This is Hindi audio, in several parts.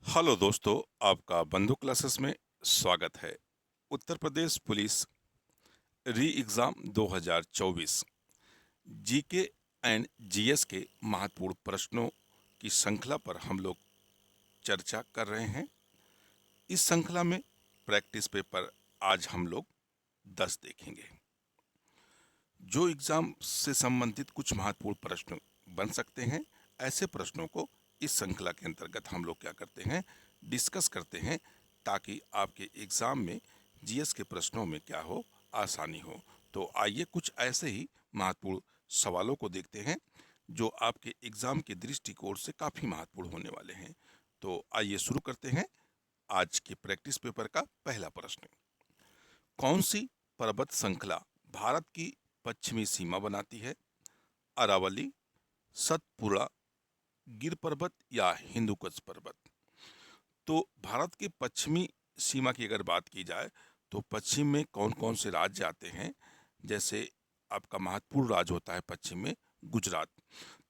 हेलो दोस्तों, आपका बंधु क्लासेस में स्वागत है। Uttar Pradesh police re exam 2024 GK and GS के महत्वपूर्ण प्रश्नों की श्रृंखला पर हम लोग चर्चा कर रहे हैं। इस श्रृंखला में प्रैक्टिस पेपर आज हम लोग 10 देखेंगे। जो एग्ज़ाम से संबंधित कुछ महत्वपूर्ण प्रश्न बन सकते हैं, ऐसे प्रश्नों को इस श्रृंखला के अंतर्गत हम लोग क्या करते हैं, डिस्कस करते हैं, ताकि आपके एग्ज़ाम में जीएस के प्रश्नों में क्या हो, आसानी हो। तो आइए कुछ ऐसे ही महत्वपूर्ण सवालों को देखते हैं जो आपके एग्ज़ाम के दृष्टिकोण से काफ़ी महत्वपूर्ण होने वाले हैं। तो आइए शुरू करते हैं आज के प्रैक्टिस पेपर का पहला प्रश्न। कौन सी पर्वत श्रृंखला भारत की पश्चिमी सीमा बनाती है? अरावली, सतपुड़ा, गिर पर्वत या हिंदुकुश पर्वत? तो भारत के पश्चिमी सीमा की अगर बात की जाए तो पश्चिम में कौन कौन से राज्य आते हैं? जैसे आपका महत्वपूर्ण राज्य होता है पश्चिम में गुजरात।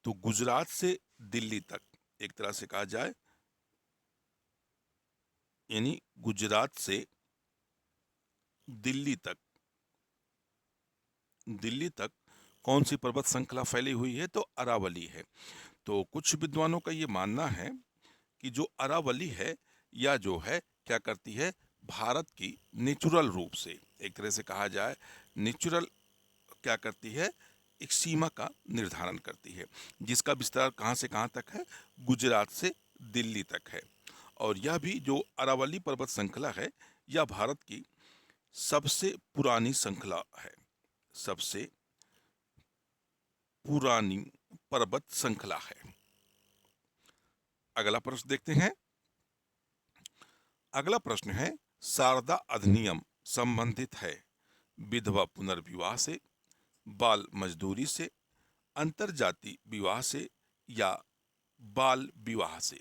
तो गुजरात से दिल्ली तक एक तरह से कहा जाए, यानी गुजरात से दिल्ली तक, कौन सी पर्वत श्रृंखला फैली हुई है? तो अरावली है। तो कुछ विद्वानों का ये मानना है कि जो अरावली है या जो है क्या करती है, भारत की नेचुरल रूप से एक तरह से कहा जाए नेचुरल क्या करती है, एक सीमा का निर्धारण करती है जिसका विस्तार कहाँ से कहाँ तक है, गुजरात से दिल्ली तक है। और यह भी जो अरावली पर्वत श्रृंखला है यह भारत की सबसे पुरानी श्रृंखला है, सबसे पुरानी पर्वत श्रृंखला है। अगला प्रश्न देखते हैं। अगला प्रश्न है, शारदा अधिनियम संबंधित है विधवा पुनर्विवाह से, बाल मजदूरी से, अंतरजातीय विवाह से या बाल विवाह से?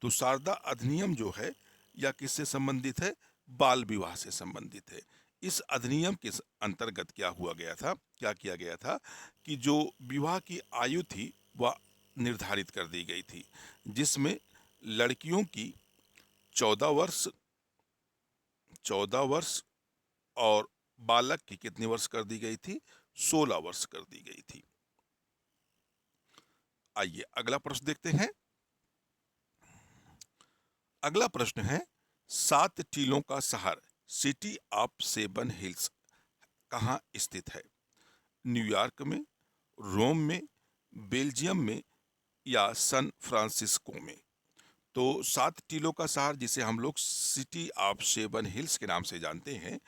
तो शारदा अधिनियम जो है यह किससे संबंधित है? बाल विवाह से संबंधित है। इस अधिनियम के अंतर्गत क्या हुआ गया था, क्या किया गया था कि जो विवाह की आयु थी वह निर्धारित कर दी गई थी, जिसमें लड़कियों की 14 वर्ष, 14 वर्ष और बालक की कितनी वर्ष कर दी गई थी? 16 वर्ष कर दी गई थी। आइए अगला प्रश्न देखते हैं। अगला प्रश्न है, 7 टीलों का शहर सिटी ऑफ सेवन हिल्स कहाँ स्थित है? न्यूयॉर्क में, रोम में, बेल्जियम में या सैन फ्रांसिस्को में? तो 7 टीलों का शहर जिसे हम लोग सिटी ऑफ सेवन हिल्स के नाम से जानते हैं,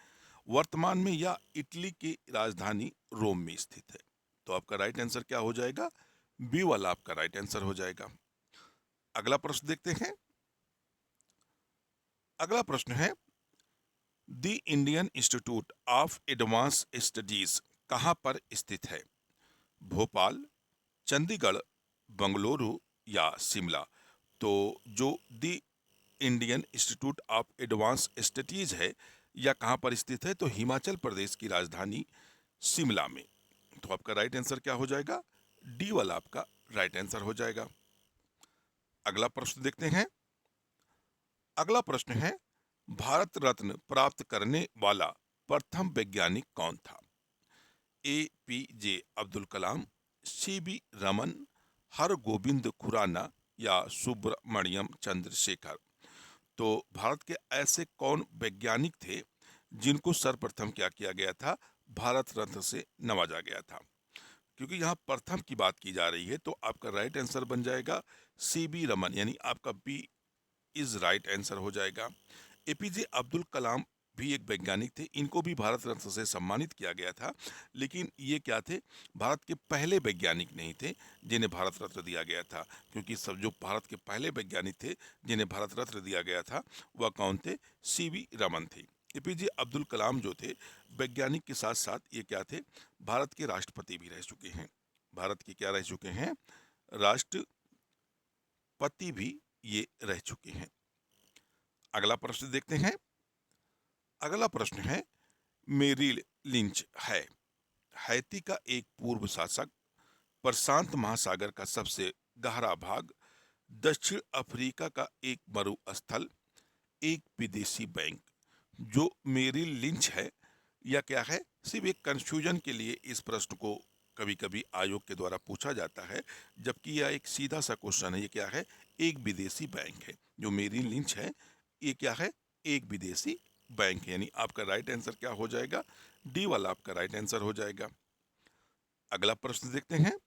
वर्तमान में यह इटली की राजधानी रोम में स्थित है। तो आपका राइट आंसर क्या हो जाएगा? बी वाला आपका राइट आंसर हो जाएगा। अगला प्रश्न देखते हैं। अगला प्रश्न है, the Indian institute of advance studies कहाँ पर स्थित है? भोपाल, चंडीगढ़, बंगलुरु या शिमला? तो जो the Indian institute of advance studies है यह कहाँ पर स्थित है? तो हिमाचल प्रदेश की राजधानी शिमला में। तो आपका राइट आंसर क्या हो जाएगा? डी वाला आपका राइट आंसर हो जाएगा। अगला प्रश्न देखते हैं। अगला प्रश्न है, भारत रत्न प्राप्त करने वाला प्रथम वैज्ञानिक कौन था? APJ अब्दुल कलाम, CB रमन, हरगोविंद खुराना या सुब्रमण्यम चंद्रशेखर? तो भारत के ऐसे कौन वैज्ञानिक थे जिनको सर्वप्रथम क्या किया गया था? भारत रत्न से नवाजा गया था। क्योंकि यहाँ प्रथम की बात की जा रही है तो आपका राइट आंसर बन जाएगा CB रमन, यानी आपका बी इज राइट आंसर हो जाएगा। APJ अब्दुल कलाम भी एक वैज्ञानिक थे, इनको भी भारत रत्न से सम्मानित किया गया था, लेकिन ये क्या थे, भारत के पहले वैज्ञानिक नहीं थे जिन्हें भारत रत्न दिया गया था। क्योंकि सब जो भारत के पहले वैज्ञानिक थे जिन्हें भारत रत्न दिया गया था वह कौन थे? CB रमन थे। APJ अब्दुल कलाम जो थे वैज्ञानिक के साथ साथ ये क्या थे, भारत के राष्ट्रपति भी रह चुके हैं। भारत के क्या रह चुके हैं? राष्ट्रपति भी ये रह चुके हैं। अगला प्रश्न देखते हैं। अगला प्रश्न है, मेरिल लिंच है हैती का एक पूर्व शासक, प्रशांत महासागर का सबसे गहरा भाग, दक्षिण अफ्रीका का एक मरुस्थल, एक विदेशी बैंक। जो मेरिल लिंच है या क्या है, सिर्फ एक कंफ्यूजन के लिए इस प्रश्न को कभी कभी आयोग के द्वारा पूछा जाता है, जबकि यह एक सीधा सा क्वेश्चन है। ये क्या है, एक विदेशी बैंक है। जो मेरिल लिंच है ये क्या है, एक विदेशी बैंक है। यानी आपका राइट आंसर क्या हो जाएगा, डी वाला आपका राइट आंसर हो जाएगा। अगला प्रश्न देखते हैं।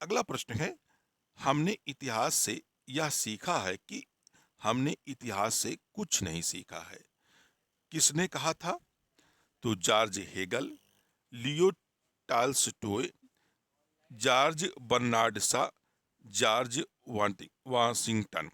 अगला प्रश्न है, हमने इतिहास से यह सीखा है कि हमने इतिहास से कुछ नहीं सीखा है। किसने कहा था? तो जॉर्ज हेगल, लियो टाल्स्टॉय, जॉर्ज बर्नार्ड शा, जॉर्ज वाशिंगटन।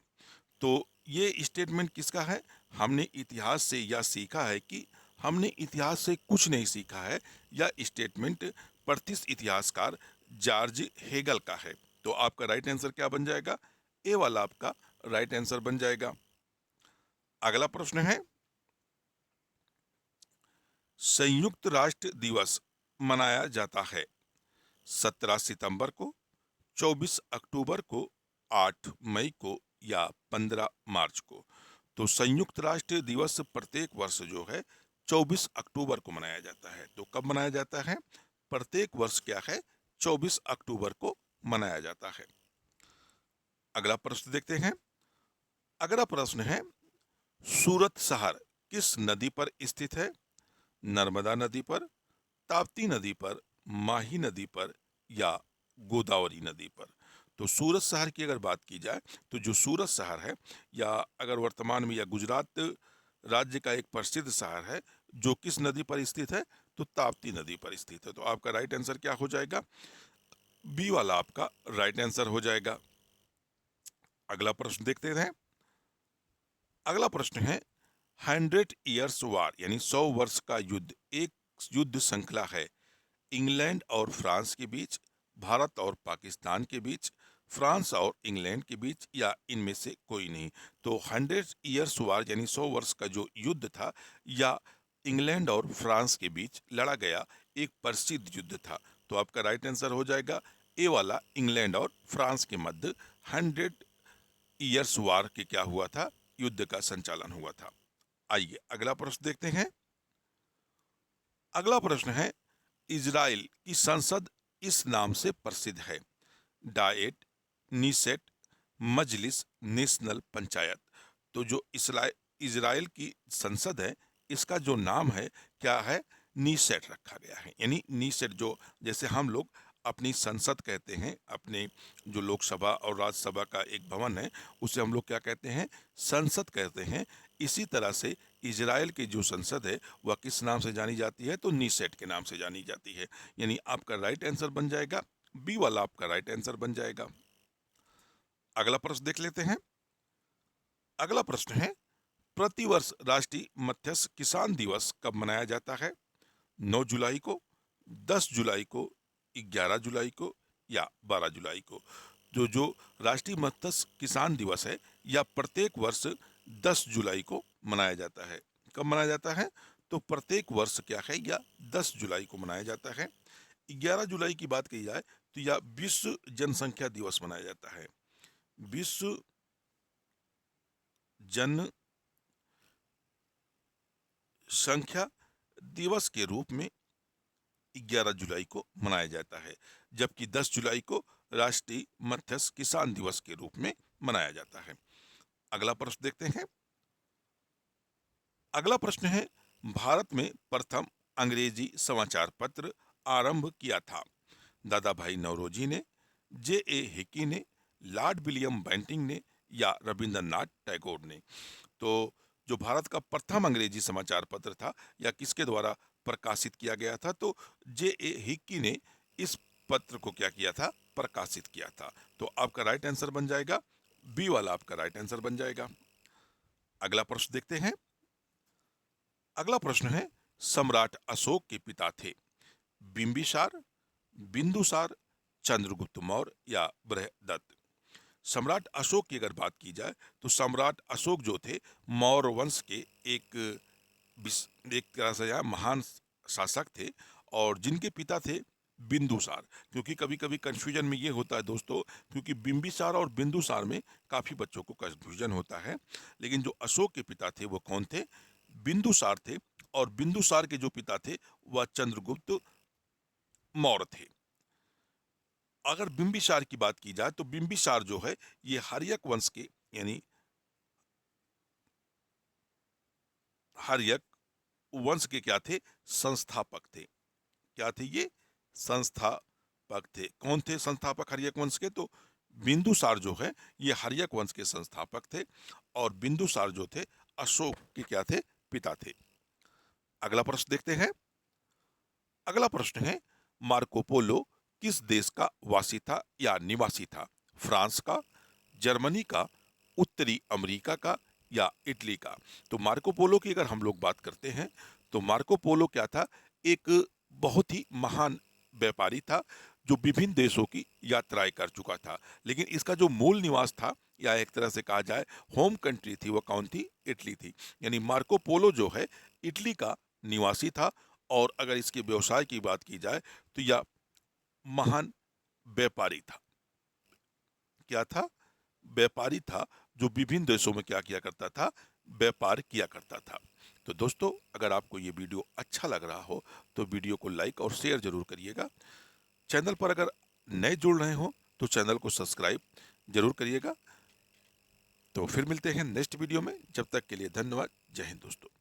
तो ये स्टेटमेंट किसका है? हमने इतिहास से यह सीखा है कि हमने इतिहास से कुछ नहीं सीखा है। यह स्टेटमेंट प्रतिष्ठित इतिहासकार जॉर्ज हेगल का है। तो आपका राइट आंसर क्या बन जाएगा? ए वाला आपका राइट आंसर बन जाएगा। अगला प्रश्न है, संयुक्त राष्ट्र दिवस मनाया जाता है 17 सितंबर को, 24 अक्टूबर को, 8 मई को या 15 मार्च को। तो संयुक्त राष्ट्र दिवस प्रत्येक वर्ष जो है 24 अक्टूबर को मनाया जाता है। तो कब मनाया जाता है? प्रत्येक वर्ष क्या है, 24 अक्टूबर को मनाया जाता है। अगला प्रश्न देखते हैं। अगला प्रश्न है, सूरत शहर किस नदी पर स्थित है? नर्मदा नदी पर, ताप्ती नदी पर, माही नदी पर या गोदावरी नदी पर। तो सूरत शहर की अगर बात की जाए तो जो सूरत शहर है, या अगर वर्तमान में या गुजरात राज्य का एक प्रसिद्ध शहर है, जो किस नदी पर स्थित है? तो ताप्ती नदी पर स्थित है। तो आपका राइट आंसर क्या हो जाएगा? बी वाला आपका राइट आंसर हो जाएगा। अगला प्रश्न देखते हैं। अगला प्रश्न है, 100 ईयर्स वार यानी 100 वर्ष का युद्ध एक युद्ध श्रृंखला है इंग्लैंड और फ्रांस के बीच, भारत और पाकिस्तान के बीच, फ्रांस और इंग्लैंड के बीच, या इनमें से कोई नहीं। तो 100 ईयर्स वार यानी 100 वर्ष का जो युद्ध था, या इंग्लैंड और फ्रांस के बीच लड़ा गया एक प्रसिद्ध युद्ध था। तो आपका राइट आंसर हो जाएगा ए वाला, इंग्लैंड और फ्रांस के मध्य 100 ईयर्स वार के क्या हुआ था, युद्ध का संचालन हुआ था। आइए अगला प्रश्न देखते हैं। अगला प्रश्न है, इजराइल की संसद इस नाम से प्रसिद्ध है? डाएट, नीसेट, मजलिस, नेशनल पंचायत। तो जो इजराइल की संसद है, इसका जो नाम है क्या है? नीसेट रखा गया है। यानी नीसेट, जो जैसे हम लोग अपनी संसद कहते हैं, अपने जो लोकसभा और राज्यसभा का एक भवन है, उसे हम लोग क्या कहते हैं? संसद कहते हैं। इसी तरह से इजराइल की जो संसद है वह किस नाम से जानी जाती है? तो नीसेट के नाम से जानी जाती है। यानी आपका राइट आंसर बन जाएगा बी वाला, आपका राइट आंसर बन जाएगा। अगला प्रश्न देख लेते हैं। अगला प्रश्न है, प्रतिवर्ष राष्ट्रीय मत्स्य किसान दिवस कब मनाया जाता है? 9 जुलाई को, 10 जुलाई को, 11 जुलाई को या 12 जुलाई को। जो जो राष्ट्रीय मत्स्य किसान दिवस है, यह प्रत्येक वर्ष 10 जुलाई को मनाया जाता है। कब मनाया जाता है? तो प्रत्येक वर्ष क्या है, यह 10 जुलाई को मनाया जाता है। 11 जुलाई की बात की जाए तो यह विश्व जनसंख्या दिवस मनाया जाता है। विश्व जनसंख्या दिवस के रूप में 11 जुलाई को मनाया जाता है, जबकि 10 जुलाई को राष्ट्रीय मत्स्य किसान दिवस के रूप में मनाया जाता है। अगला प्रश्न देखते हैं। अगला प्रश्न है, भारत में प्रथम अंग्रेजी समाचार पत्र आरंभ किया था? दादा भाई नौरोजी ने, जे हिकी ने, लॉर्ड विलियम बेंटिंक ने या रविंद्रनाथ टैगोर ने। तो जो भारत का प्रथम अंग्रेजी समाचार पत्र था, या किसके द्वारा प्रकाशित किया गया था? तो जे हिकी ने इस पत्र को क्या किया था? प्रकाशित किया था। तो आपका राइट आंसर बन जाएगा बी वाला, आपका राइट आंसर बन जाएगा। अगला प्रश्न देखते हैं। अगला प्रश्न है, सम्राट अशोक के पिता थे? बिंबिसार, बिंदुसार, चंद्रगुप्त मौर्य या बृहदत्त। सम्राट अशोक की अगर बात की जाए तो सम्राट अशोक जो थे, मौर्य वंश के एक तरह से यहाँ महान शासक थे, और जिनके पिता थे बिंदुसार। क्योंकि कभी कभी कंफ्यूजन में ये होता है दोस्तों, क्योंकि बिंबिसार और बिंदुसार में काफ़ी बच्चों को कंफ्यूजन होता है। लेकिन जो अशोक के पिता थे वो कौन थे? बिंदुसार थे। और बिंदुसार के जो पिता थे वह चंद्रगुप्त मौर्य थे। अगर बिंबिसार की बात की जाए तो बिंबिसार जो है ये हर्यक वंश के, यानी हर्यक वंश के क्या थे? संस्थापक थे। क्या थे ये? संस्थापक थे। कौन थे संस्थापक हर्यक वंश के? तो बिंदुसार जो है ये हर्यक वंश के संस्थापक थे, और बिंदुसार जो थे अशोक के क्या थे? पिता थे। अगला प्रश्न देखते हैं। अगला प्रश्न है, मार्को पोलो किस देश का वासी था या निवासी था? फ्रांस का, जर्मनी का, उत्तरी अमेरिका का, या इटली का? तो मार्को पोलो की अगर हम लोग बात करते हैं तो मार्को पोलो क्या था? एक बहुत ही महान व्यापारी था जो विभिन्न देशों की यात्राएं कर चुका था। लेकिन इसका जो मूल निवास था, या एक तरह से कहा जाए होम कंट्री थी, वो कौन थी? इटली थी। यानी मार्को पोलो जो है इटली का निवासी था। और अगर इसके व्यवसाय की बात की जाए तो यह महान व्यापारी था। क्या था? व्यापारी था, जो विभिन्न देशों में क्या किया करता था? व्यापार किया करता था। तो दोस्तों, अगर आपको ये वीडियो अच्छा लग रहा हो तो वीडियो को लाइक और शेयर जरूर करिएगा। चैनल पर अगर नए जुड़ रहे हो तो चैनल को सब्सक्राइब जरूर करिएगा। तो फिर मिलते हैं नेक्स्ट वीडियो में। जब तक के लिए धन्यवाद। जय हिंद दोस्तों।